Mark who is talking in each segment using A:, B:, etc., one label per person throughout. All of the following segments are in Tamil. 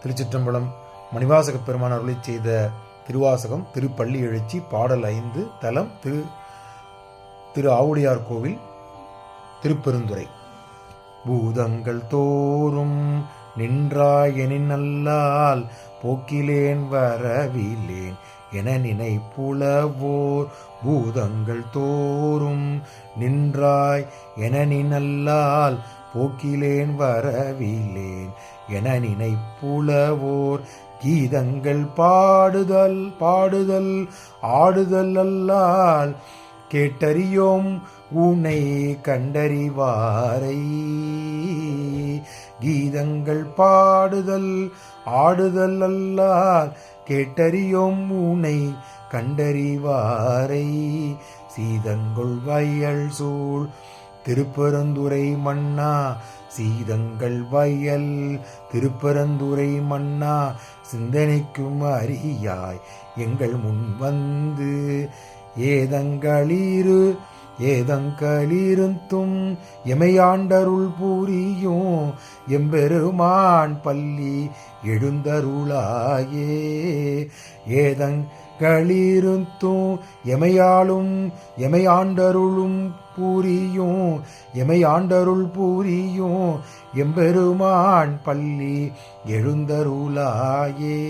A: திருச்சிற்றம்பலம். மணிவாசக பெருமான் அருளி செய்த திருவாசகம் திருப்பள்ளி எழுச்சி பாடல் 5. தலம் திரு ஆவுடையார் கோவில், திருப்பெருந்துறை. பூதங்கள் தோறும் நின்றாயனின் நல்லால் போக்கிலேன் வரவிலேன் என நினைப்புலவோர். பூதங்கள் தோறும் நின்றாய் என நினல்லால் போக்கிலேன் வரவிலேன் என நினைப்புலவோர். கீதங்கள் பாடுதல் ஆடுதல் அல்லால் கேட்டறியோம் உன்னை கண்டறிவாரை. கீதங்கள் பாடுதல் ஆடுதல் அல்லால் கேட்டறியோம் உன்னை கண்டறிவாரை. சீதங்கொள் வயல் சூழ் திருப்பெருந்துறை மன்னா, சீதங்கள் வயல் திருப்பெருந்துறை மன்னா, சிந்தனைக்கும் அறியாய் எங்கள் முன் வந்து ஏதங்களிருந்தும் எமையாண்டருள் புரியும் எம்பெருமான் பள்ளி எழுந்தருளாயே. ஏதங்களிருந்தும் எமையாண்டருளும் புரியும் எம்பெருமான் பள்ளி எழுந்தருளாயே.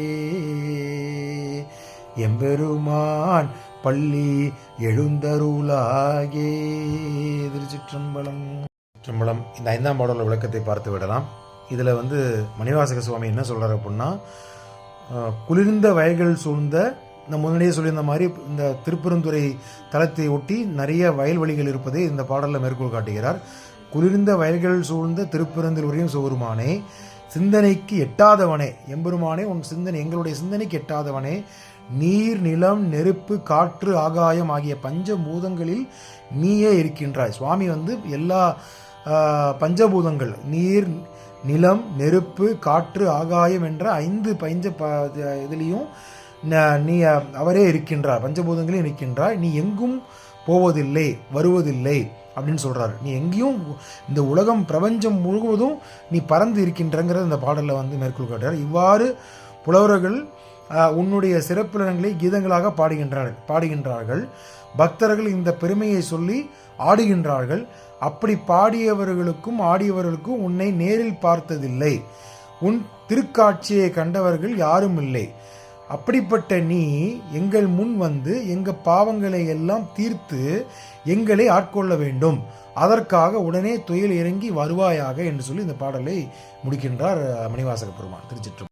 A: எம்பெருமான் பள்ளி எழுந்தருளாயே. திருச்சிற்றம்பலம். இந்த 5ஆம் பாடல் விளக்கத்தை பார்த்து விடலாம். இதில் மணிவாசக சுவாமி என்ன சொல்கிறார் அப்படின்னா, குளிர்ந்த வயல்கள் சூழ்ந்த, நான் முன்னாடியே சொல்லியிருந்த மாதிரி இந்த திருப்பெருந்துறை தலத்தை ஒட்டி நிறைய வயல்வெளிகள் இருப்பதை இந்த பாடலில் மேற்கோள் காட்டுகிறார். குளிர்ந்த வயல்கள் சூழ்ந்த திருப்பெருந்துறையும் சிவபெருமானே, சிந்தனைக்கு எட்டாதவனே, எம்பெருமானே உன் சிந்தனை எங்களுடைய சிந்தனைக்கு எட்டாதவனே, நீர் நிலம் நெருப்பு காற்று ஆகாயம் ஆகிய பஞ்சபூதங்களில் நீயே இருக்கின்றாய். சுவாமி எல்லா பஞ்சபூதங்கள், நீர் நிலம் நெருப்பு காற்று ஆகாயம் என்ற 5 இதுலேயும் நீ அவரே இருக்கின்றார், பஞ்சபூதங்களையும் இருக்கின்றாய். நீ எங்கும் போவதில்லை வருவதில்லை அப்படின்னு சொல்கிறார். நீ எங்கேயும் இந்த உலகம் பிரபஞ்சம் முழுவதும் நீ பறந்து இருக்கின்றங்கிறத இந்த பாடலில் மேற்கோள் காட்டுறார். இவ்வாறு புலவர்கள் உன்னுடைய சிறப்புலனங்களை கீதங்களாக பாடுகின்றார்கள். பக்தர்கள் இந்த பெருமையை சொல்லி ஆடுகின்றார்கள். அப்படி பாடியவர்களுக்கும் ஆடியவர்களுக்கும் உன்னை நேரில் பார்த்ததில்லை, உன் திருக்காட்சியை கண்டவர்கள் யாரும் இல்லை. அப்படிப்பட்ட நீ எங்கள் முன் வந்து எங்கள் பாவங்களை எல்லாம் தீர்த்து எங்களை ஆட்கொள்ள வேண்டும், அதற்காக உடனே துயில் இறங்கி வருவாயாக என்று சொல்லி இந்த பாடலை முடிக்கின்றார் மணிவாசக பெருமான். திருச்சிற்றம்பலம்.